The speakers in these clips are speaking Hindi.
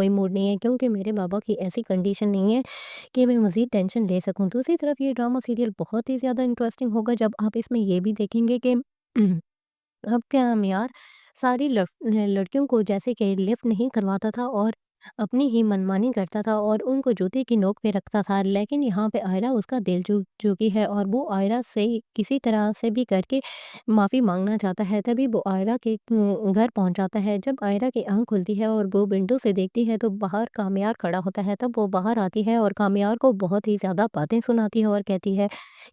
कोई मूड नहीं है क्योंकि मेरे बाबा की ऐसी कंडीशन नहीं है कि मैं मज़ीद टेंशन ले सकूँ। दूसरी तरफ ये ड्रामा सीरियल बहुत ही ज़्यादा इंटरेस्टिंग होगा जब आप इसमें ये भी देखेंगे कि अब क्या यार सारी लड़कियों को जैसे कि लिफ्ट नहीं करवाता था और अपनी ही मनमानी करता था और उनको जूते की नोक पे रखता था। लेकिन यहाँ पे आयरा उसका दिल चुकी है और वो आयरा से किसी तरह से भी करके माफ़ी मांगना चाहता है। तभी वो आयरा के घर पहुंच जाता है। जब आयरा की आंख खुलती है और वो विंडो से देखती है तो बाहर कामयार खड़ा होता है। तब वो बाहर आती है और कामयार को बहुत ही ज़्यादा बातें सुनाती है और कहती है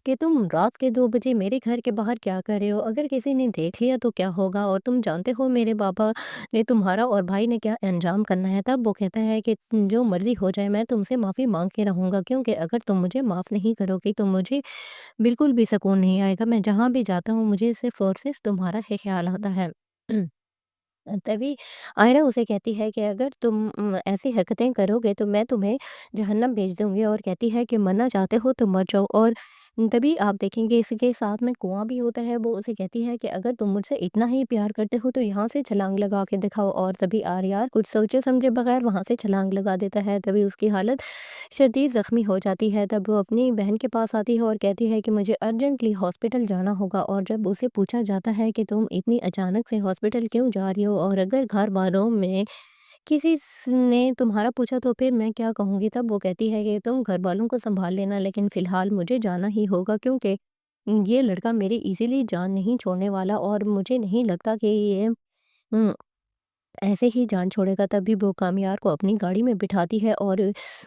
कि तुम रात के 2 बजे मेरे घर के बाहर क्या कर रहे हो? अगर किसी ने देख लिया तो क्या होगा? और तुम जानते हो मेरे बाबा ने तुम्हारा और भाई ने क्या अंजाम करना है। तब वो कहता है कि जो मर्ज़ी हो जाए मैं तुमसे माफ़ी माँग के रहूँगा क्योंकि अगर तुम मुझे माफ़ नहीं करोगी तो मुझे बिल्कुल भी सुकून नहीं आएगा। मैं जहाँ भी जाता हूँ मुझे सिर्फ़ और सिर्फ़ तुम्हारा ही ख़्याल आता है। तभी आयरा उसे कहती है कि अगर तुम ऐसी हरकतें करोगे तो मैं तुम्हें जहन्नम भेज दूँगी और कहती है कि मरना चाहते हो तो मर जाओ। और तभी आप देखेंगे इसके साथ में कुआँ भी होता है। वो उसे कहती है कि अगर तुम मुझसे इतना ही प्यार करते हो तो यहाँ से छलांग लगा के दिखाओ। और तभी आर्यार कुछ सोचे समझे बगैर वहाँ से छलांग लगा देता है। तभी उसकी हालत शदीद ज़ख्मी हो जाती है। तब वो अपनी बहन के पास आती है और कहती है कि मुझे अर्जेंटली हॉस्पिटल जाना होगा। और जब उसे पूछा जाता है कि तुम इतनी अचानक से हॉस्पिटल क्यों जा रही हो और अगर घर वालों में किसी ने तुम्हारा पूछा तो फिर मैं क्या कहूँगी। तब वो कहती है कि तुम घर वालों को संभाल लेना लेकिन फ़िलहाल मुझे जाना ही होगा क्योंकि ये लड़का मेरी इजीली जान नहीं छोड़ने वाला और मुझे नहीं लगता कि ये ऐसे ही जान छोड़ेगा। तभी वो कामयार को अपनी गाड़ी में बिठाती है और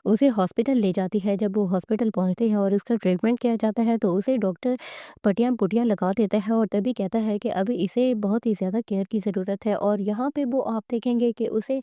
उसे हॉस्पिटल ले जाती है। जब वो हॉस्पिटल पहुंचते हैं और उसका ट्रीटमेंट किया जाता है तो उसे डॉक्टर पट्टियां पुट्टियां लगा देता है और तभी कहता है कि अब इसे बहुत ही ज़्यादा केयर की ज़रूरत है। और यहाँ पे वो आप देखेंगे कि उसे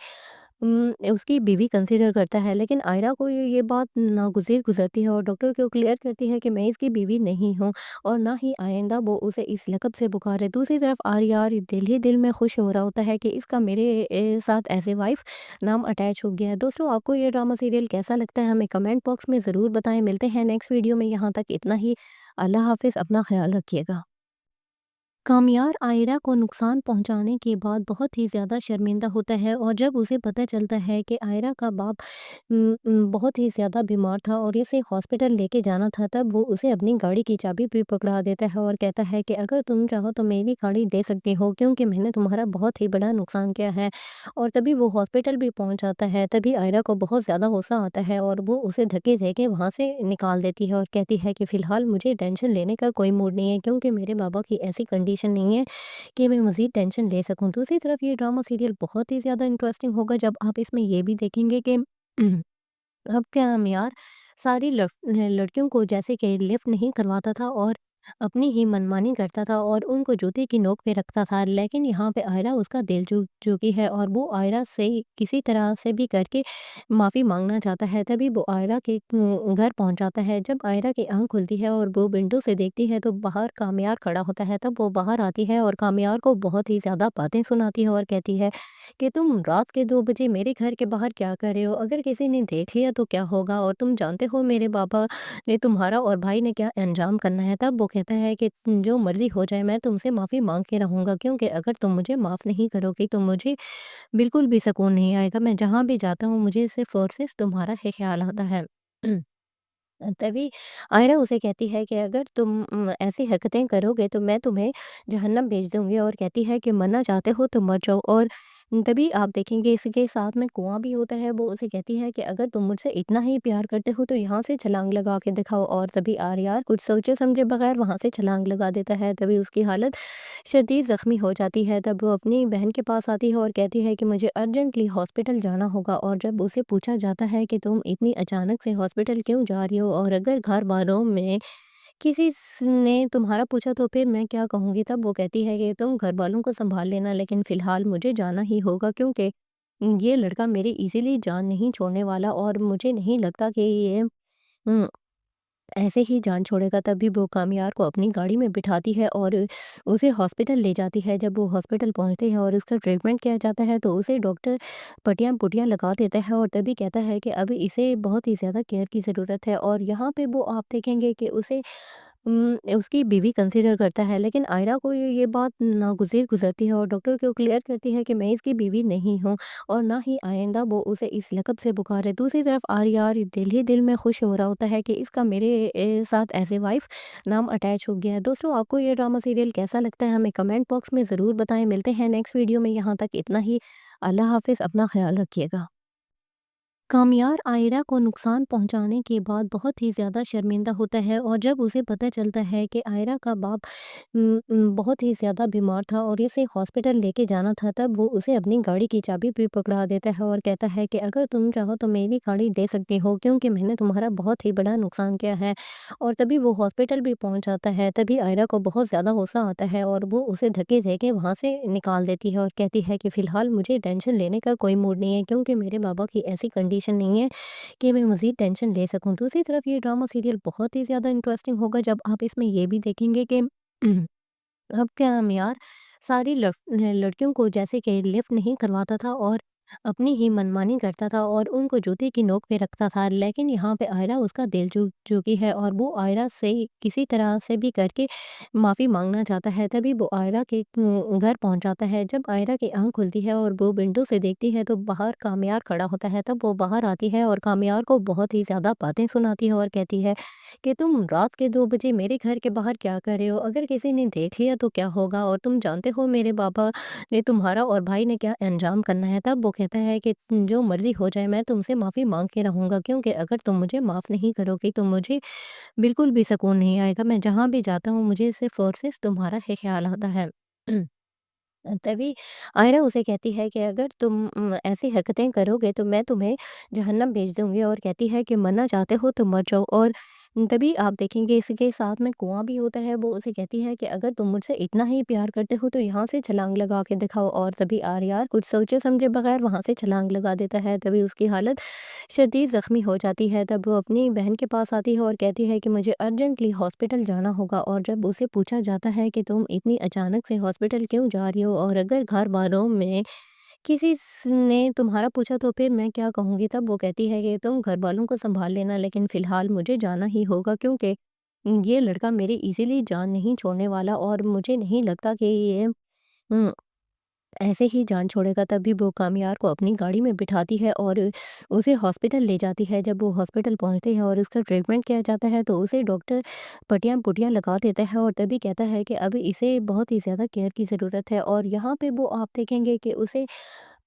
उसकी बीवी कंसीडर करता है। लेकिन आयरा को ये बात नागुज़िर गुज़रती है और डॉक्टर को क्लियर करती है कि मैं इसकी बीवी नहीं हूँ और ना ही आइंदा वो उसे इस लक़ब से पुकारे। दूसरी तरफ आर्या दिल ही दिल में खुश हो रहा होता है कि इसका मेरे साथ एज़ ए वाइफ़ नाम अटैच हो गया है। दोस्तों आपको ये ड्रामा सीरियल कैसा लगता है हमें कमेंट बॉक्स में ज़रूर बताएँ। मिलते हैं नेक्स्ट वीडियो में, यहाँ तक इतना ही। अल्लाह हाफ़िज़, अपना ख़्याल रखिएगा। कामयार आयरा को नुकसान पहुंचाने के बाद बहुत ही ज़्यादा शर्मिंदा होता है और जब उसे पता चलता है कि आयरा का बाप बहुत ही ज़्यादा बीमार था और इसे हॉस्पिटल लेके जाना था। तब वो उसे अपनी गाड़ी की चाबी भी पकड़ा देता है और कहता है कि अगर तुम चाहो तो मेरी गाड़ी दे सकती हो क्योंकि मैंने तुम्हारा बहुत ही बड़ा नुकसान किया है। और तभी वो हॉस्पिटल भी पहुंच जाता है। तभी आयरा को बहुत ज़्यादा गुस्सा आता है और वो उसे धक्के दे के वहाँ से निकाल देती है और कहती है कि फ़िलहाल मुझे टेंशन लेने का कोई मूड नहीं है क्योंकि मेरे बाबा की ऐसी कंडीशन नहीं है कि मैं मज़ीद टेंशन ले सकूँ। दूसरी तरफ ये ड्रामा सीरियल बहुत ही ज़्यादा इंटरेस्टिंग होगा जब आप इसमें ये भी देखेंगे कि अब क्या हम यार सारी लड़कियों को जैसे कि लिफ्ट नहीं करवाता था और अपनी ही मनमानी करता था और उनको जूते की नोक पे रखता था। लेकिन यहाँ पे आयरा उसका दिल चुकी है और वो आयरा से किसी तरह से भी करके माफ़ी मांगना चाहता है। तभी वो आयरा के घर पहुंच जाता है। जब आयरा की आंख खुलती है और वो विंडो से देखती है तो बाहर कामयार खड़ा होता है। तब वो बाहर आती है और कामयार को बहुत ही ज़्यादा बातें सुनाती है और कहती है कि तुम रात के 2 बजे मेरे घर के बाहर क्या कर रहे हो? अगर किसी ने देख लिया तो क्या होगा? और तुम जानते हो मेरे बाबा ने तुम्हारा और भाई ने क्या अंजाम करना है। तब वो कहता है कि जो मर्ज़ी हो जाए मैं तुमसे माफ़ी माँग के रहूँगा क्योंकि अगर तुम मुझे माफ़ नहीं करोगी तो मुझे बिल्कुल भी सुकून नहीं आएगा। मैं जहाँ भी जाता हूँ मुझे सिर्फ़ और सिर्फ़ तुम्हारा ही ख़्याल आता है। तभी आयरा उसे कहती है कि अगर तुम ऐसी हरकतें करोगे तो मैं तुम्हें जहन्नम भेज दूँगी और कहती है कि मरना चाहते हो तो मर जाओ। और तभी आप देखेंगे इसके साथ में कुआँ भी होता है। वो उसे कहती है कि अगर तुम मुझसे इतना ही प्यार करते हो तो यहाँ से छलांग लगा के दिखाओ। और तभी आर्यार कुछ सोचे समझे बगैर वहाँ से छलांग लगा देता है। तभी उसकी हालत शदीद ज़ख्मी हो जाती है। तब वो अपनी बहन के पास आती है और कहती है कि मुझे अर्जेंटली हॉस्पिटल जाना होगा। और जब उसे पूछा जाता है कि तुम इतनी अचानक से हॉस्पिटल क्यों जा रही हो और अगर घर वालों में ने तुम्हारा पूछा तो फिर मैं क्या कहूँगी। तब वो कहती है कि तुम घर वालों को संभाल लेना लेकिन फ़िलहाल मुझे जाना ही होगा क्योंकि ये लड़का मेरी इजीली जान नहीं छोड़ने वाला और मुझे नहीं लगता कि ये ऐसे ही जान छोड़ेगा। तभी वो कामयार को अपनी गाड़ी में बिठाती है और उसे हॉस्पिटल ले जाती है। जब वो हॉस्पिटल पहुंचते हैं और उसका ट्रीटमेंट किया जाता है तो उसे डॉक्टर पट्टियां पुट्टियां लगा देता है और तभी कहता है कि अब इसे बहुत ही ज़्यादा केयर की ज़रूरत है। और यहाँ पे वो आप देखेंगे कि उसे उसकी बीवी कंसीडर करता है, लेकिन आयरा को ये बात नागुज़िर गुज़रती है और डॉक्टर को क्लियर करती है कि मैं इसकी बीवी नहीं हूँ और ना ही आइंदा वो उसे इस लक़ब से पुकारे। दूसरी तरफ आर्या दिल ही दिल में खुश हो रहा होता है कि इसका मेरे साथ एज़ ए वाइफ़ नाम अटैच हो गया है। दोस्तों, आपको ये ड्रामा सीरियल कैसा लगता है? हमें कमेंट बॉक्स में ज़रूर बताएँ। मिलते हैं नेक्स्ट वीडियो में, यहाँ तक इतना ही। अल्लाह हाफ़िज़, अपना ख़्याल रखिएगा। कामयार आयरा को नुकसान पहुंचाने के बाद बहुत ही ज़्यादा शर्मिंदा होता है और जब उसे पता चलता है कि आयरा का बाप बहुत ही ज़्यादा बीमार था और इसे हॉस्पिटल लेके जाना था, तब वो उसे अपनी गाड़ी की चाबी भी पकड़ा देता है और कहता है कि अगर तुम चाहो तो मेरी गाड़ी दे सकती हो, क्योंकि मैंने तुम्हारा बहुत ही बड़ा नुकसान किया है। और तभी वो हॉस्पिटल भी पहुंच जाता है। तभी आयरा को बहुत ज़्यादा गुस्सा आता है और वो उसे धक्के दे के वहाँ से निकाल देती है और कहती है कि फ़िलहाल मुझे टेंशन लेने का कोई मूड नहीं है, क्योंकि मेरे बाबा की ऐसी कंडीशन नहीं है कि मैं मज़ीद टेंशन ले सकूँ। दूसरी तरफ ये ड्रामा सीरियल बहुत ही ज़्यादा इंटरेस्टिंग होगा जब आप इसमें ये भी देखेंगे कि अब क्या यार, सारी लड़कियों को जैसे कि लिफ्ट नहीं करवाता था और अपनी ही मनमानी करता था और उनको जूते की नोक पे रखता था, लेकिन यहाँ पे आयरा उसका दिल चुकी है और वो आयरा से किसी तरह से भी करके माफ़ी मांगना चाहता है। तभी वो आयरा के घर पहुंच जाता है। जब आयरा की आंख खुलती है और वो विंडो से देखती है तो बाहर कामयार खड़ा होता है। तब वो बाहर आती है और कामयार को बहुत ही ज़्यादा बातें सुनाती है और कहती है कि तुम रात के 2 बजे मेरे घर के बाहर क्या कर रहे हो? अगर किसी ने देख लिया तो क्या होगा? और तुम जानते हो मेरे बाबा ने तुम्हारा और भाई ने क्या अंजाम करना है। तब वो कहता है कि जो मर्ज़ी हो जाए, मैं तुमसे माफ़ी माँग के रहूँगा, क्योंकि अगर तुम मुझे माफ़ नहीं करोगी तो मुझे बिल्कुल भी सुकून नहीं आएगा। मैं जहाँ भी जाता हूँ मुझे सिर्फ़ और सिर्फ़ तुम्हारा ही ख़्याल आता है। तभी आयरा उसे कहती है कि अगर तुम ऐसी हरकतें करोगे तो मैं तुम्हें जहन्नम भेज दूँगी, और कहती है कि मरना चाहते हो तो मर जाओ। और तभी आप देखेंगे इसके साथ में कुआँ भी होता है। वो उसे कहती है कि अगर तुम मुझसे इतना ही प्यार करते हो तो यहाँ से छलांग लगा के दिखाओ। और तभी आर्या कुछ सोचे समझे बगैर वहाँ से छलांग लगा देता है। तभी उसकी हालत शदीद ज़ख्मी हो जाती है। तब वो अपनी बहन के पास आती है और कहती है कि मुझे अर्जेंटली हॉस्पिटल जाना होगा। और जब उसे पूछा जाता है कि तुम इतनी अचानक से हॉस्पिटल क्यों जा रही हो, और अगर घर वालों में किसी ने तुम्हारा पूछा तो फिर मैं क्या कहूँगी, तब वो कहती है कि तुम घर वालों को संभाल लेना, लेकिन फ़िलहाल मुझे जाना ही होगा, क्योंकि ये लड़का मेरी इजीली जान नहीं छोड़ने वाला और मुझे नहीं लगता कि ये उम, ऐसे ही जान छोड़ेगा। तभी वो कामयार को अपनी गाड़ी में बिठाती है और उसे हॉस्पिटल ले जाती है। जब वो हॉस्पिटल पहुँचते हैं और उसका ट्रीटमेंट किया जाता है तो उसे डॉक्टर पट्टियाँ-पुट्टियाँ लगा देता है और तभी कहता है कि अब इसे बहुत ही ज़्यादा केयर की ज़रूरत है। और यहाँ पे वो आप देखेंगे कि उसे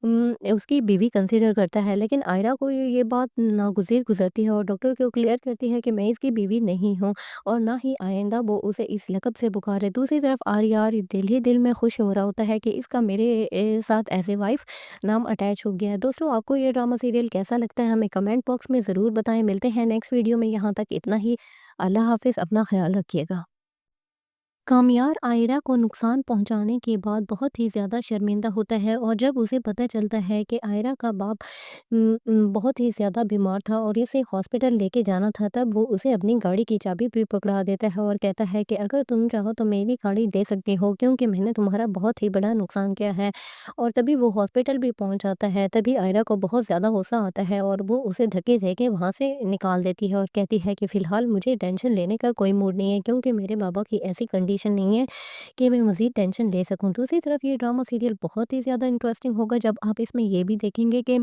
उसकी बीवी कंसीडर करता है, लेकिन आयरा को ये बात नागुज़िर गुज़रती है और डॉक्टर को क्लियर करती है कि मैं इसकी बीवी नहीं हूँ और ना ही आइंदा वो उसे इस लक़ब से पुकारे। दूसरी तरफ आर्या दिल ही दिल में खुश हो रहा होता है कि इसका मेरे साथ एज़ ए वाइफ़ नाम अटैच हो गया है। दोस्तों, आपको ये ड्रामा सीरियल कैसा लगता है? हमें कमेंट बॉक्स में ज़रूर बताएँ। मिलते हैं नेक्स्ट वीडियो में, यहाँ तक इतना ही। अल्लाह हाफ़िज़, अपना ख़्याल रखिएगा। कामयार आयरा को नुकसान पहुंचाने के बाद बहुत ही ज़्यादा शर्मिंदा होता है और जब उसे पता चलता है कि आयरा का बाप बहुत ही ज़्यादा बीमार था और इसे हॉस्पिटल लेके जाना था, तब वो उसे अपनी गाड़ी की चाबी भी पकड़ा देता है और कहता है कि अगर तुम चाहो तो मेरी गाड़ी दे सकती हो, क्योंकि मैंने तुम्हारा बहुत ही बड़ा नुकसान किया है। और तभी वो हॉस्पिटल भी पहुंच जाता है। तभी आयरा को बहुत ज़्यादा गुस्सा आता है और वो उसे धक्के दे के वहाँ से निकाल देती है और कहती है कि फ़िलहाल मुझे टेंशन लेने का कोई मूड नहीं है, क्योंकि मेरे बाबा की ऐसी कंडीशन नहीं है कि मैं मज़ीद टेंशन ले सकूँ। दूसरी तरफ ये ड्रामा सीरियल बहुत ही ज़्यादा इंटरेस्टिंग होगा जब आप इसमें ये भी देखेंगे कि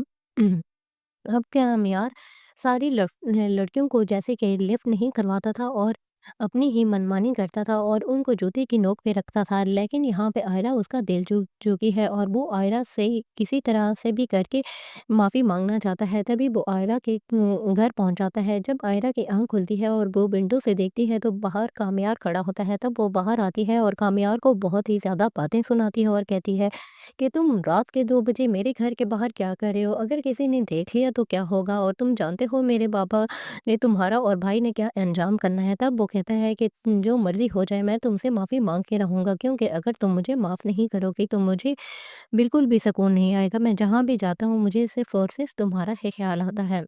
अब क्या हम यार, सारी लड़कियों को जैसे कि लिफ्ट नहीं करवाता था और अपनी ही मनमानी करता था और उनको जूते की नोक पे रखता था, लेकिन यहाँ पे आयरा उसका दिल चुकी है और वो आयरा से किसी तरह से भी करके माफ़ी मांगना चाहता है। तभी वो आयरा के घर पहुंच जाता है। जब आयरा की आंख खुलती है और वो विंडो से देखती है तो बाहर कामयार खड़ा होता है। तब वो बाहर आती है और कामयार को बहुत ही ज़्यादा बातें सुनाती है और कहती है कि तुम रात के 2 बजे मेरे घर के बाहर क्या कर रहे हो? अगर किसी ने देख लिया तो क्या होगा? और तुम जानते हो मेरे बाबा ने तुम्हारा और भाई ने क्या अंजाम करना है। तब वो कहता है कि जो मर्ज़ी हो जाए, मैं तुमसे माफ़ी माँग के रहूँगा, क्योंकि अगर तुम मुझे माफ़ नहीं करोगी तो मुझे बिल्कुल भी सुकून नहीं आएगा। मैं जहाँ भी जाता हूँ मुझे सिर्फ़ और सिर्फ़ तुम्हारा ही ख़्याल आता है।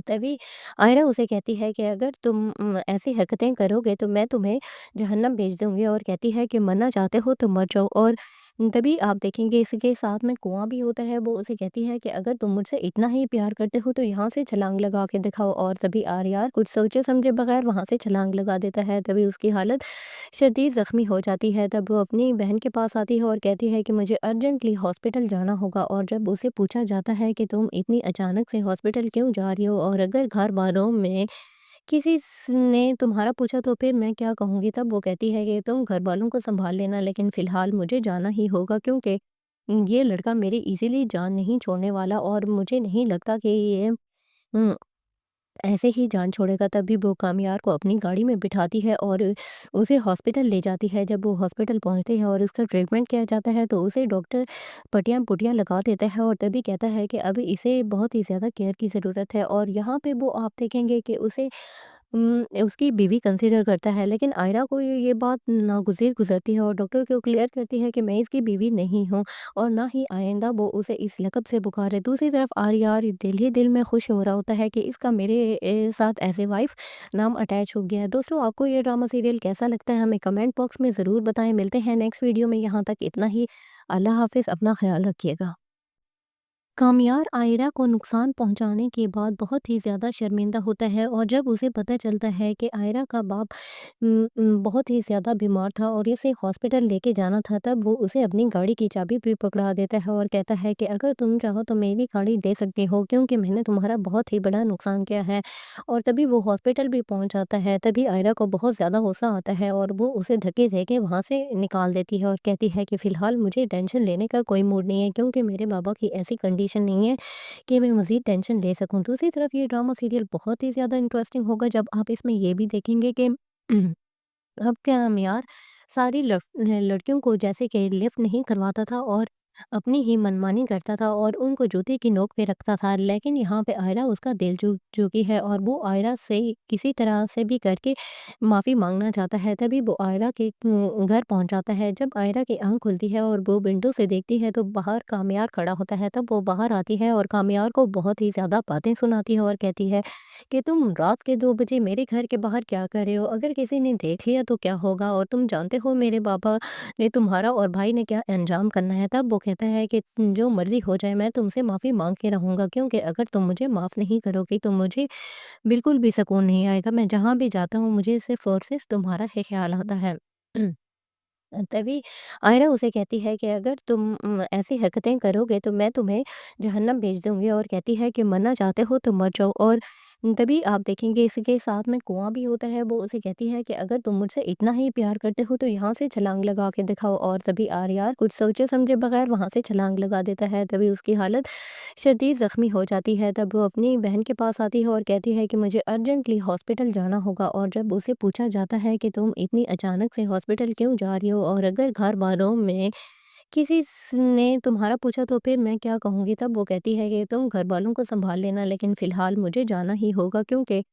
तभी आयरा उसे कहती है कि अगर तुम ऐसी हरकतें करोगे तो मैं तुम्हें जहन्नम भेज दूँगी, और कहती है कि मरना चाहते हो तो मर जाओ। और तभी आप देखेंगे इसके साथ में कुआँ भी होता है, वो उसे कहती है कि अगर तुम मुझसे इतना ही प्यार करते हो तो यहाँ से छलांग लगा के दिखाओ। और तभी आर्यार कुछ सोचे समझे बगैर वहाँ से छलांग लगा देता है। तभी उसकी हालत शदीद ज़ख्मी हो जाती है। तब वो अपनी बहन के पास आती है और कहती है कि मुझे अर्जेंटली हॉस्पिटल जाना होगा। और जब उसे पूछा जाता है कि तुम इतनी अचानक से हॉस्पिटल क्यों जा रही हो और अगर घर वालों में किसी ने तुम्हारा पूछा तो फिर मैं क्या कहूँगी? तब वो कहती है कि तुम घर वालों को संभाल लेना, लेकिन फ़िलहाल मुझे जाना ही होगा, क्योंकि ये लड़का मेरी इज़िली जान नहीं छोड़ने वाला और मुझे नहीं लगता कि ये उम, ऐसे ही जान छोड़ेगा। तभी वो कामयार को अपनी गाड़ी में बिठाती है और उसे हॉस्पिटल ले जाती है। जब वो हॉस्पिटल पहुँचते हैं और उसका ट्रीटमेंट किया जाता है तो उसे डॉक्टर पट्टियाँ-पुट्टियाँ लगा देता है और तभी कहता है कि अभी इसे बहुत ही ज़्यादा केयर की ज़रूरत है। और यहाँ पे वो आप देखेंगे कि उसे उसकी बीवी कंसीडर करता है, लेकिन आयरा को ये बात नागुज़िर गुज़रती है और डॉक्टर को क्लियर करती है कि मैं इसकी बीवी नहीं हूँ और ना ही आइंदा वो उसे इस लक़ब से पुकारे। दूसरी तरफ आर्या दिल ही दिल में खुश हो रहा होता है कि इसका मेरे साथ एज़ ए वाइफ़ नाम अटैच हो गया है। दोस्तों, आपको ये ड्रामा सीरियल कैसा लगता है? हमें कमेंट बॉक्स में ज़रूर बताएँ। मिलते हैं नेक्स्ट वीडियो में, यहाँ तक इतना ही। अल्लाह हाफ़िज़, अपना ख़्याल रखिएगा। कामयार आयरा को नुकसान पहुंचाने के बाद बहुत ही ज़्यादा शर्मिंदा होता है और जब उसे पता चलता है कि आयरा का बाप बहुत ही ज़्यादा बीमार था और इसे हॉस्पिटल लेके जाना था, तब वो उसे अपनी गाड़ी की चाबी भी पकड़ा देता है और कहता है कि अगर तुम चाहो तो मेरी गाड़ी दे सकती हो, क्योंकि मैंने तुम्हारा बहुत ही बड़ा नुकसान किया है। और तभी वो हॉस्पिटल भी पहुंच जाता है। तभी आयरा को बहुत ज़्यादा गुस्सा आता है और वो उसे धक्के दे के वहाँ से निकाल देती है और कहती है कि फ़िलहाल मुझे टेंशन लेने का कोई मूड नहीं है, क्योंकि मेरे बाबा की ऐसी कंडीशन नहीं है कि मैं मज़ीद टेंशन ले सकूँ। दूसरी तरफ ये ड्रामा सीरियल बहुत ही ज़्यादा इंटरेस्टिंग होगा जब आप इसमें ये भी देखेंगे कि अब क्या यार सारी लड़कियों को जैसे कि लिफ्ट नहीं करवाता था और अपनी ही मनमानी करता था और उनको जूते की नोक पे रखता था, लेकिन यहाँ पे आयरा उसका दिल चुकी है और वो आयरा से किसी तरह से भी करके माफ़ी मांगना चाहता है। तभी वो आयरा के घर पहुंच जाता है। जब आयरा की आंख खुलती है और वो विंडो से देखती है तो बाहर कामयार खड़ा होता है। तब वो बाहर आती है और कामयार को बहुत ही ज़्यादा बातें सुनाती है और कहती है कि तुम रात के 2 बजे मेरे घर के बाहर क्या कर रहे हो? अगर किसी ने देख लिया तो क्या होगा? और तुम जानते हो मेरे बाबा ने तुम्हारा और भाई ने क्या अंजाम करना है। तब वो कहता है कि जो मर्ज़ी हो जाए, मैं तुमसे माफ़ी माँग के रहूँगा, क्योंकि अगर तुम मुझे माफ़ नहीं करोगी तो मुझे बिल्कुल भी सुकून नहीं आएगा। मैं जहाँ भी जाता हूँ मुझे सिर्फ़ और सिर्फ़ तुम्हारा ही ख़्याल आता है। तभी आयरा उसे कहती है कि अगर तुम ऐसी हरकतें करोगे तो मैं तुम्हें जहन्नम भेज दूँगी, और कहती है कि मरना चाहते हो तो मर जाओ। और तभी आप देखेंगे इसके साथ में कुआँ भी होता है, वो उसे कहती है कि अगर तुम मुझसे इतना ही प्यार करते हो तो यहाँ से छलांग लगा के दिखाओ। और तभी आर्यार कुछ सोचे समझे बगैर वहाँ से छलांग लगा देता है। तभी उसकी हालत शदीद ज़ख्मी हो जाती है। तब वो अपनी बहन के पास आती है और कहती है कि मुझे अर्जेंटली हॉस्पिटल जाना होगा। और जब उसे पूछा जाता है कि तुम इतनी अचानक से हॉस्पिटल क्यों जा रही हो और अगर घर वालों में किसी ने तुम्हारा पूछा तो फिर मैं क्या कहूँगी? तब वो कहती है कि तुम घर वालों को संभाल लेना, लेकिन फ़िलहाल मुझे जाना ही होगा, क्योंकि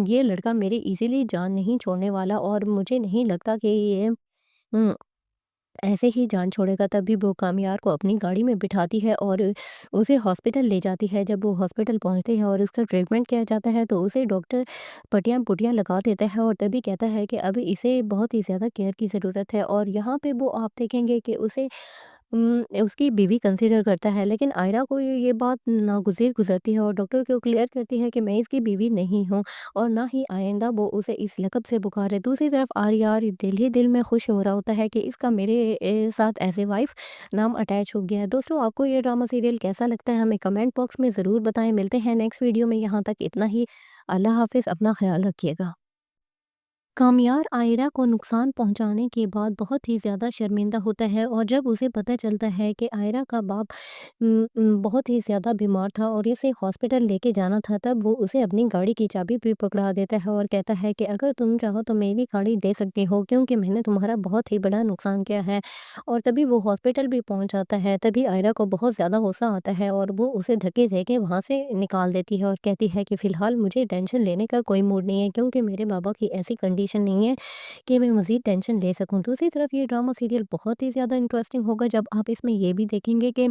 ये लड़का मेरी इज़िली जान नहीं छोड़ने वाला और मुझे नहीं लगता कि ये उम ऐसे ही जान छोड़ेगा। तभी वो कामयार को अपनी गाड़ी में बिठाती है और उसे हॉस्पिटल ले जाती है। जब वो हॉस्पिटल पहुँचते हैं और उसका ट्रीटमेंट किया जाता है तो उसे डॉक्टर पट्टियाँ-पुट्टियाँ लगा देता है और तभी कहता है कि अभी इसे बहुत ही ज़्यादा केयर की ज़रूरत है। और यहाँ पे वो आप देखेंगे कि उसे उसकी बीवी कंसीडर करता है, लेकिन आयरा को ये बात नागुज़िर गुज़रती है और डॉक्टर को क्लियर करती है कि मैं इसकी बीवी नहीं हूँ और ना ही आइंदा वो उसे इस लक़ब से पुकारे। दूसरी तरफ आर्या दिल ही दिल में खुश हो रहा होता है कि इसका मेरे साथ एज़ ए वाइफ़ नाम अटैच हो गया है। दोस्तों, आपको ये ड्रामा सीरियल कैसा लगता है? हमें कमेंट बॉक्स में ज़रूर बताएँ। मिलते हैं नेक्स्ट वीडियो में, यहाँ तक इतना ही। अल्लाह हाफ़िज़, अपना ख़्याल रखिएगा। कामयार आयरा को नुकसान पहुंचाने के बाद बहुत ही ज़्यादा शर्मिंदा होता है और जब उसे पता चलता है कि आयरा का बाप बहुत ही ज़्यादा बीमार था और इसे हॉस्पिटल लेके जाना था, तब वो उसे अपनी गाड़ी की चाबी भी पकड़ा देता है और कहता है कि अगर तुम चाहो तो मेरी गाड़ी दे सकती हो, क्योंकि मैंने तुम्हारा बहुत ही बड़ा नुकसान किया है। और तभी वो हॉस्पिटल भी पहुंच जाता है। तभी आयरा को बहुत ज़्यादा गुस्सा आता है और वो उसे धक्के दे के वहाँ से निकाल देती है और कहती है कि फ़िलहाल मुझे टेंशन लेने का कोई मूड नहीं है, क्योंकि मेरे बाबा की ऐसी कंडीशन नहीं है कि मैं मज़ीद टेंशन ले सकूँ। दूसरी तरफ ये ड्रामा सीरियल बहुत ही ज़्यादा इंटरेस्टिंग होगा जब आप इसमें ये भी देखेंगे कि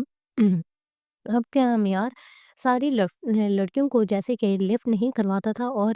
अब क्या यार सारी लड़कियों को जैसे कि लिफ्ट नहीं करवाता था और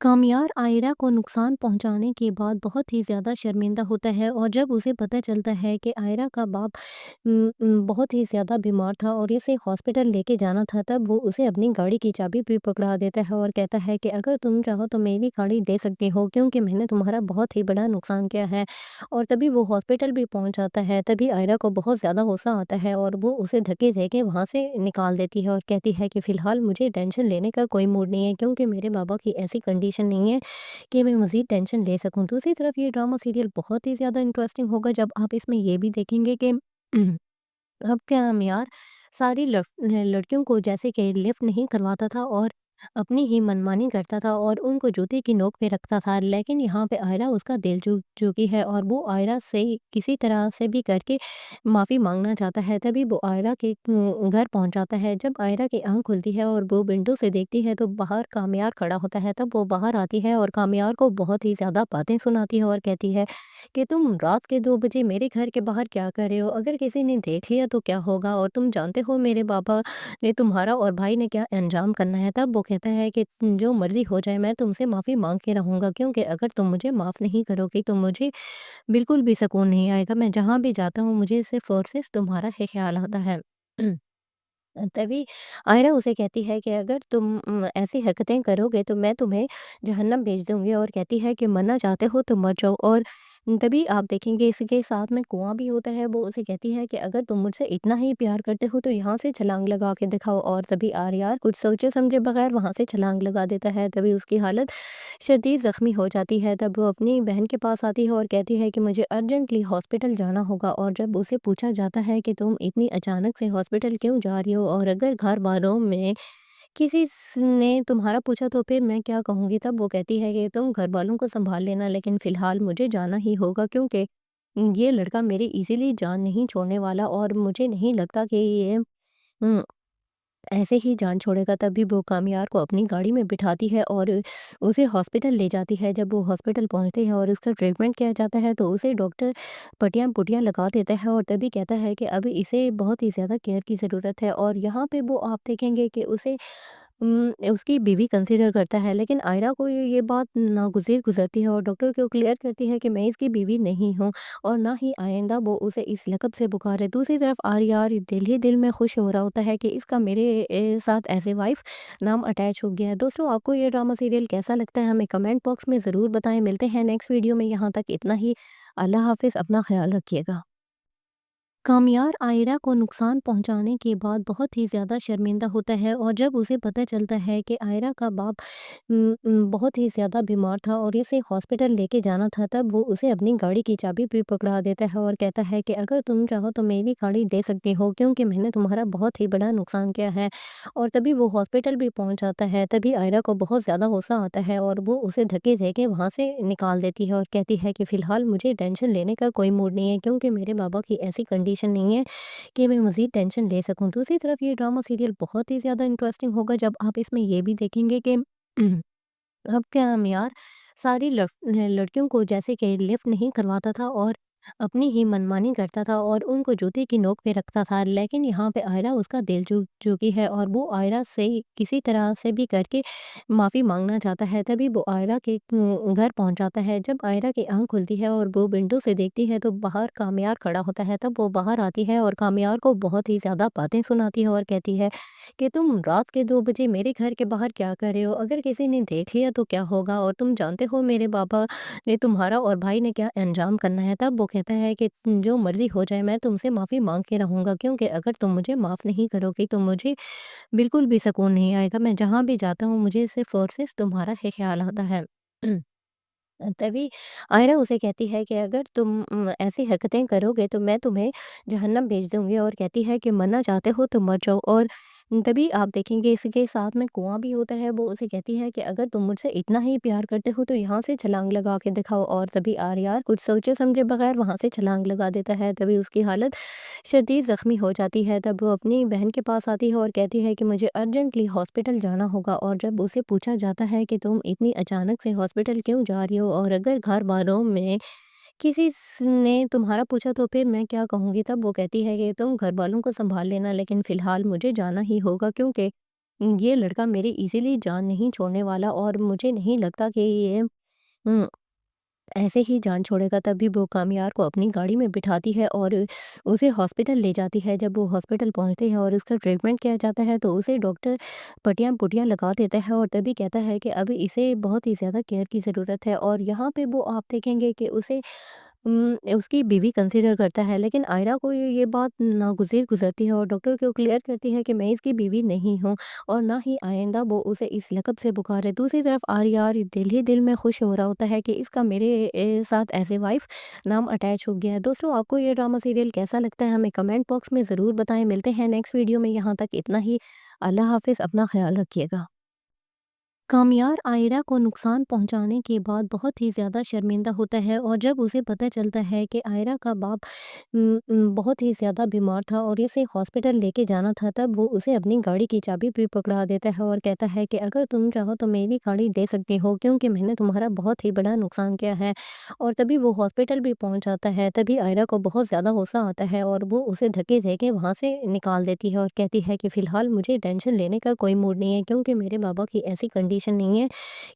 कामयार आयरा को नुकसान पहुंचाने के बाद बहुत ही ज़्यादा शर्मिंदा होता है और जब उसे पता चलता है कि आयरा का बाप बहुत ही ज़्यादा बीमार था और इसे हॉस्पिटल लेके जाना था, तब वो उसे अपनी गाड़ी की चाबी भी पकड़ा देता है और कहता है कि अगर तुम चाहो तो मेरी गाड़ी दे सकती हो, क्योंकि मैंने तुम्हारा बहुत ही बड़ा नुकसान किया है। और तभी वो हॉस्पिटल भी पहुंच जाता है। तभी आयरा को बहुत ज़्यादा गुस्सा आता है और वो उसे धक्के दे के वहाँ से निकाल देती है और कहती है कि फ़िलहाल मुझे टेंशन लेने का कोई मूड नहीं है, क्योंकि मेरे बाबा की ऐसी कंडीशन नहीं है कि मैं मज़ीद टेंशन ले सकूँ। दूसरी तरफ ये ड्रामा सीरियल बहुत ही ज़्यादा इंटरेस्टिंग होगा जब आप इसमें ये भी देखेंगे कि अब क्या हम यार सारी लड़कियों को जैसे कि लिफ्ट नहीं करवाता था और अपनी ही मनमानी करता था और उनको जूते की नोक पे रखता था, लेकिन यहाँ पे आयरा उसका दिल चुकी है और वो आयरा से किसी तरह से भी करके माफ़ी मांगना चाहता है। तभी वो आयरा के घर पहुंच जाता है। जब आयरा की आंख खुलती है और वो विंडो से देखती है तो बाहर कामयार खड़ा होता है। तब वो बाहर आती है और कामयार को बहुत ही ज़्यादा बातें सुनाती है और कहती है कि तुम रात के 2 बजे मेरे घर के बाहर क्या कर रहे हो? अगर किसी ने देख लिया तो क्या होगा? और तुम जानते हो मेरे बाबा ने तुम्हारा और भाई ने क्या अंजाम करना है। तब वो कहता है कि जो मर्ज़ी हो जाए, मैं तुमसे माफ़ी माँग के रहूँगा, क्योंकि अगर तुम मुझे माफ़ नहीं करोगी तो मुझे बिल्कुल भी सुकून नहीं आएगा। मैं जहाँ भी जाता हूँ मुझे सिर्फ़ और सिर्फ़ तुम्हारा ही ख़्याल आता है। तभी आयरा उसे कहती है कि अगर तुम ऐसी हरकतें करोगे तो मैं तुम्हें जहन्नम भेज दूँगी, और कहती है कि मरना चाहते हो तो मर जाओ। और तभी आप देखेंगे इसके साथ में कुआँ भी होता है। वो उसे कहती है कि अगर तुम मुझसे इतना ही प्यार करते हो तो यहाँ से छलांग लगा के दिखाओ। और तभी आर्यार कुछ सोचे समझे बगैर वहाँ से छलांग लगा देता है। तभी उसकी हालत शदीद ज़ख्मी हो जाती है। तब वो अपनी बहन के पास आती है और कहती है कि मुझे अर्जेंटली हॉस्पिटल जाना होगा। और जब उसे पूछा जाता है कि तुम इतनी अचानक से हॉस्पिटल क्यों जा रही हो, और अगर घर वालों में किसी ने तुम्हारा पूछा तो फिर मैं क्या कहूँगी, तब वो कहती है कि तुम घर वालों को संभाल लेना, लेकिन फ़िलहाल मुझे जाना ही होगा, क्योंकि ये लड़का मेरी इज़िली जान नहीं छोड़ने वाला और मुझे नहीं लगता कि ये उम, ऐसे ही जान छोड़ेगा। तभी वो कामयार को अपनी गाड़ी में बिठाती है और उसे हॉस्पिटल ले जाती है। जब वो हॉस्पिटल पहुँचते हैं और उसका ट्रीटमेंट किया जाता है तो उसे डॉक्टर पट्टियाँ-पुट्टियाँ लगा देता है और तभी कहता है कि अब इसे बहुत ही ज़्यादा केयर की ज़रूरत है। और यहाँ पे वो आप देखेंगे कि उसे उसकी बीवी कंसीडर करता है, लेकिन आयरा को ये बात नागुज़िर गुज़रती है और डॉक्टर को क्लियर करती है कि मैं इसकी बीवी नहीं हूँ और ना ही आइंदा वो उसे इस लक़ब से पुकारे। दूसरी तरफ आर्या दिल ही दिल में खुश हो रहा होता है कि इसका मेरे साथ एज़ ए वाइफ़ नाम अटैच हो गया है। दोस्तों, आपको ये ड्रामा सीरियल कैसा लगता है हमें कमेंट बॉक्स में ज़रूर बताएँ। मिलते हैं नेक्स्ट वीडियो में, यहाँ तक इतना ही। अल्लाह हाफ़िज़, अपना ख़्याल रखिएगा। कामयार आयरा को नुकसान पहुंचाने के बाद बहुत ही ज़्यादा शर्मिंदा होता है और जब उसे पता चलता है कि आयरा का बाप बहुत ही ज़्यादा बीमार था और इसे हॉस्पिटल लेके जाना था, तब वो उसे अपनी गाड़ी की चाबी भी पकड़ा देता है और कहता है कि अगर तुम चाहो तो मेरी गाड़ी दे सकती हो, क्योंकि मैंने तुम्हारा बहुत ही बड़ा नुकसान किया है। और तभी वो हॉस्पिटल भी पहुंच जाता है। तभी आयरा को बहुत ज़्यादा गुस्सा आता है और वो उसे धक्के दे के वहाँ से निकाल देती है और कहती है कि फ़िलहाल मुझे टेंशन लेने का कोई मूड नहीं है, क्योंकि मेरे बाबा की ऐसी कंडीशन नहीं है कि मैं मज़ीद टेंशन ले सकूँ। दूसरी तरफ ये ड्रामा सीरियल बहुत ही ज़्यादा इंटरेस्टिंग होगा जब आप इसमें ये भी देखेंगे कि अब क्या हम यार सारी लड़कियों को जैसे कि लिफ्ट नहीं करवाता था और अपनी ही मनमानी करता था और उनको जूते की नोक पे रखता था, लेकिन यहाँ पे आयरा उसका दिल चुकी है और वो आयरा से किसी तरह से भी करके माफ़ी मांगना चाहता है। तभी वो आयरा के घर पहुंच जाता है। जब आयरा की आंख खुलती है और वो विंडो से देखती है तो बाहर कामयार खड़ा होता है। तब वो बाहर आती है और कामयार को बहुत ही ज़्यादा बातें सुनाती है और कहती है कि तुम रात के 2 बजे मेरे घर के बाहर क्या कर रहे हो? अगर किसी ने देख लिया तो क्या होगा? और तुम जानते हो मेरे बाबा ने तुम्हारा और भाई ने क्या अंजाम करना है। तब वो कहता है कि जो मर्ज़ी हो जाए, मैं तुमसे माफ़ी माँग के रहूँगा, क्योंकि अगर तुम मुझे माफ़ नहीं करोगी तो मुझे बिल्कुल भी सुकून नहीं आएगा। मैं जहाँ भी जाता हूँ मुझे सिर्फ़ और सिर्फ़ तुम्हारा ही ख़्याल आता है। तभी आयरा उसे कहती है कि अगर तुम ऐसी हरकतें करोगे तो मैं तुम्हें जहन्नम भेज दूँगी, और कहती है कि मरना चाहते हो तो मर जाओ। और तभी आप देखेंगे इसके साथ में कुआँ भी होता है। वो उसे कहती है कि अगर तुम मुझसे इतना ही प्यार करते हो तो यहाँ से छलांग लगा के दिखाओ। और तभी आर्यार कुछ सोचे समझे बगैर वहाँ से छलांग लगा देता है। तभी उसकी हालत शदीद ज़ख्मी हो जाती है। तब वो अपनी बहन के पास आती है और कहती है कि मुझे अर्जेंटली हॉस्पिटल जाना होगा। और जब उसे पूछा जाता है कि तुम इतनी अचानक से हॉस्पिटल क्यों जा रही हो, और अगर घर वालों में किसी ने तुम्हारा पूछा तो फिर मैं क्या कहूँगी, तब वो कहती है कि तुम घर वालों को संभाल लेना, लेकिन फ़िलहाल मुझे जाना ही होगा, क्योंकि ये लड़का मेरी इज़िली जान नहीं छोड़ने वाला और मुझे नहीं लगता कि ये उम, ऐसे ही जान छोड़ेगा। तभी वो कामयार को अपनी गाड़ी में बिठाती है और उसे हॉस्पिटल ले जाती है। जब वो हॉस्पिटल पहुँचते हैं और उसका ट्रीटमेंट किया जाता है तो उसे डॉक्टर पट्टियाँ-पुट्टियाँ लगा देता है और तभी कहता है कि अभी इसे बहुत ही ज़्यादा केयर की ज़रूरत है। और यहाँ पे वो आप देखेंगे कि उसे उसकी बीवी कंसीडर करता है, लेकिन आयरा को ये बात नागुज़िर गुज़रती है और डॉक्टर को क्लियर करती है कि मैं इसकी बीवी नहीं हूँ और ना ही आइंदा वो उसे इस लक़ब से पुकारे। दूसरी तरफ आर्या दिल ही दिल में खुश हो रहा होता है कि इसका मेरे साथ एज़ ए वाइफ़ नाम अटैच हो गया है। दोस्तों, आपको ये ड्रामा सीरियल कैसा लगता है? हमें कमेंट बॉक्स में ज़रूर बताएँ। मिलते हैं नेक्स्ट वीडियो में, यहाँ तक इतना ही। अल्लाह हाफ़िज़, अपना ख़्याल रखिएगा। कामयार आयरा को नुकसान पहुंचाने के बाद बहुत ही ज़्यादा शर्मिंदा होता है और जब उसे पता चलता है कि आयरा का बाप बहुत ही ज़्यादा बीमार था और इसे हॉस्पिटल लेके जाना था, तब वो उसे अपनी गाड़ी की चाबी भी पकड़ा देता है और कहता है कि अगर तुम चाहो तो मेरी गाड़ी दे सकती हो, क्योंकि मैंने तुम्हारा बहुत ही बड़ा नुकसान किया है। और तभी वो हॉस्पिटल भी पहुंच जाता है। तभी आयरा को बहुत ज़्यादा गुस्सा आता है और वो उसे धक्के दे के वहाँ से निकाल देती है और कहती है कि फ़िलहाल मुझे टेंशन लेने का कोई मूड नहीं है, क्योंकि मेरे बाबा की ऐसी कंडीशन नहीं है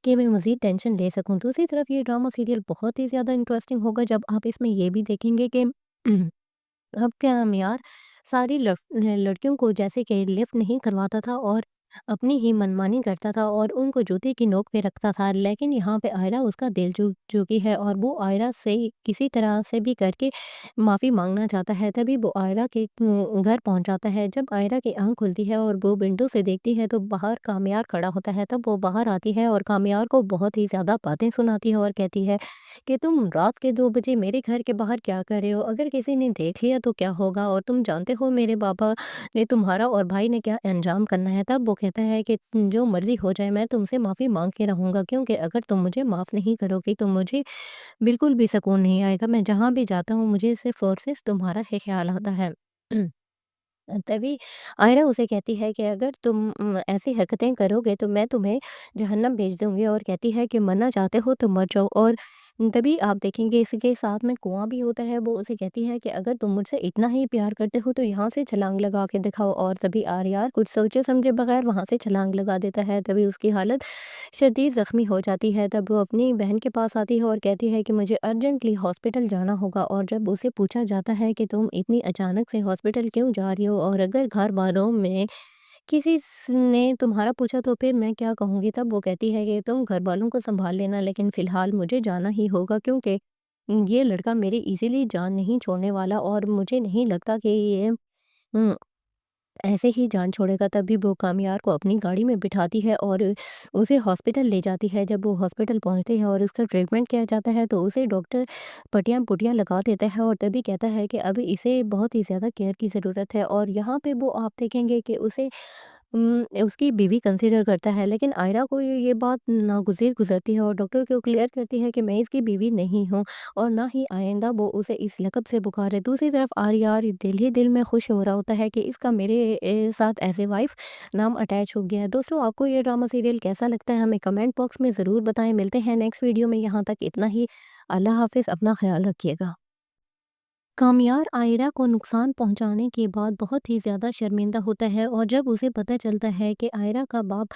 कि मैं मज़ीद टेंशन ले सकूँ। दूसरी तरफ ये ड्रामा सीरियल बहुत ही ज़्यादा इंटरेस्टिंग होगा जब आप इसमें ये भी देखेंगे कि अब क्या हम यार, सारी लड़कियों को जैसे कि लिफ्ट नहीं करवाता था और अपनी ही मनमानी करता था और उनको जूते की नोक पे रखता था। लेकिन यहाँ पे आयरा उसका दिल चुकी है और वो आयरा से किसी तरह से भी करके माफ़ी मांगना चाहता है। तभी वो आयरा के घर पहुंच जाता है। जब आयरा की आंख खुलती है और वो विंडो से देखती है तो बाहर कामयार खड़ा होता है। तब वो बाहर आती है और कामयार को बहुत ही ज़्यादा बातें सुनाती है और कहती है कि तुम रात के 2 बजे मेरे घर के बाहर क्या कर रहे हो? अगर किसी ने देख लिया तो क्या होगा? और तुम जानते हो मेरे बाबा ने तुम्हारा और भाई ने क्या अंजाम करना है। तब वो कहता है कि जो मर्ज़ी हो जाए, मैं तुमसे माफ़ी माँग के रहूँगा, क्योंकि अगर तुम मुझे माफ़ नहीं करोगी तो मुझे बिल्कुल भी सुकून नहीं आएगा। मैं जहाँ भी जाता हूँ मुझे सिर्फ़ और सिर्फ़ तुम्हारा ही ख़्याल आता है। तभी आयरा उसे कहती है कि अगर तुम ऐसी हरकतें करोगे तो मैं तुम्हें जहन्नम भेज दूँगी, और कहती है कि मरना चाहते हो तो मर जाओ। और तभी आप देखेंगे इसके साथ में कुआँ भी होता है। वो उसे कहती है कि अगर तुम मुझसे इतना ही प्यार करते हो तो यहाँ से छलांग लगा के दिखाओ। और तभी आर्या कुछ सोचे समझे बगैर वहाँ से छलांग लगा देता है। तभी उसकी हालत शदीद ज़ख्मी हो जाती है। तब वो अपनी बहन के पास आती है और कहती है कि मुझे अर्जेंटली हॉस्पिटल जाना होगा। और जब उसे पूछा जाता है कि तुम इतनी अचानक से हॉस्पिटल क्यों जा रही हो, और अगर घर वालों में किसी ने तुम्हारा पूछा तो फिर मैं क्या कहूँगी? तब वो कहती है कि तुम घर वालों को संभाल लेना, लेकिन फ़िलहाल मुझे जाना ही होगा, क्योंकि ये लड़का मेरी इज़िली जान नहीं छोड़ने वाला और मुझे नहीं लगता कि ये उम ऐसे ही जान छोड़ेगा। तभी वो कामयार को अपनी गाड़ी में बिठाती है और उसे हॉस्पिटल ले जाती है। जब वो हॉस्पिटल पहुँचते हैं और उसका ट्रीटमेंट किया जाता है तो उसे डॉक्टर पट्टियाँ-पुट्टियाँ लगा देता है और तभी कहता है कि अभी इसे बहुत ही ज़्यादा केयर की ज़रूरत है। और यहाँ पे वो आप देखेंगे कि उसे उसकी बीवी कंसीडर करता है, लेकिन आयरा को ये बात नागुज़िर गुज़रती है और डॉक्टर को क्लियर करती है कि मैं इसकी बीवी नहीं हूँ और ना ही आइंदा वो उसे इस लक़ब से पुकारे। दूसरी तरफ आर्या दिल ही दिल में खुश हो रहा होता है कि इसका मेरे साथ एज़ ए वाइफ़ नाम अटैच हो गया है। दोस्तों, आपको ये ड्रामा सीरियल कैसा लगता है? हमें कमेंट बॉक्स में ज़रूर बताएँ। मिलते हैं नेक्स्ट वीडियो में, यहाँ तक इतना ही। अल्लाह हाफ़िज़, अपना ख़्याल रखिएगा। कामयार आयरा को नुकसान पहुंचाने के बाद बहुत ही ज़्यादा शर्मिंदा होता है और जब उसे पता चलता है कि आयरा का बाप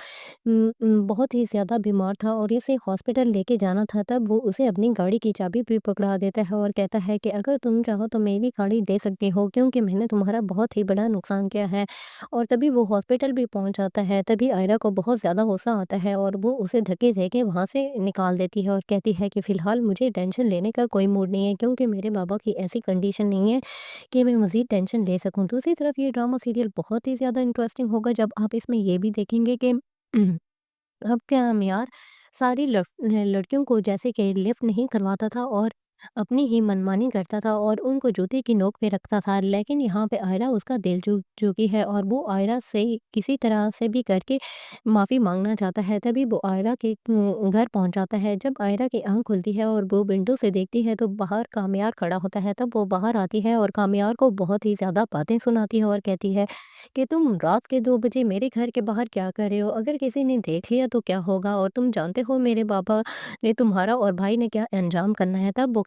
बहुत ही ज़्यादा बीमार था और इसे हॉस्पिटल लेके जाना था, तब वो उसे अपनी गाड़ी की चाबी भी पकड़ा देता है और कहता है कि अगर तुम चाहो तो मेरी गाड़ी दे सकती हो, क्योंकि मैंने तुम्हारा बहुत ही बड़ा नुकसान किया है। और तभी वो हॉस्पिटल भी पहुंच जाता है। तभी आयरा को बहुत ज़्यादा गुस्सा आता है और वो उसे धक्के दे के वहाँ से निकाल देती है और कहती है कि फ़िलहाल मुझे टेंशन लेने का कोई मूड नहीं है, क्योंकि मेरे बाबा की ऐसी कंडीशन नहीं है कि मैं मज़ीद टेंशन ले सकूँ। दूसरी तरफ ये ड्रामा सीरियल बहुत ही ज़्यादा इंटरेस्टिंग होगा जब आप इसमें ये भी देखेंगे कि अब क्या हम यार, सारी लड़कियों को जैसे कि लिफ्ट नहीं करवाता था और अपनी ही मनमानी करता था और उनको जूते की नोक पे रखता था। लेकिन यहाँ पे आयरा उसका दिल चुकी है और वो आयरा से किसी तरह से भी करके माफ़ी मांगना चाहता है। तभी वो आयरा के घर पहुंच जाता है। जब आयरा की आंख खुलती है और वो विंडो से देखती है तो बाहर कामयार खड़ा होता है। तब वो बाहर आती है और कामयार को बहुत ही ज़्यादा बातें सुनाती है और कहती है कि तुम रात के 2 बजे मेरे घर के बाहर क्या कर रहे हो? अगर किसी ने देख लिया तो क्या होगा? और तुम जानते हो मेरे बाबा ने तुम्हारा और भाई ने क्या अंजाम करना है। तब वो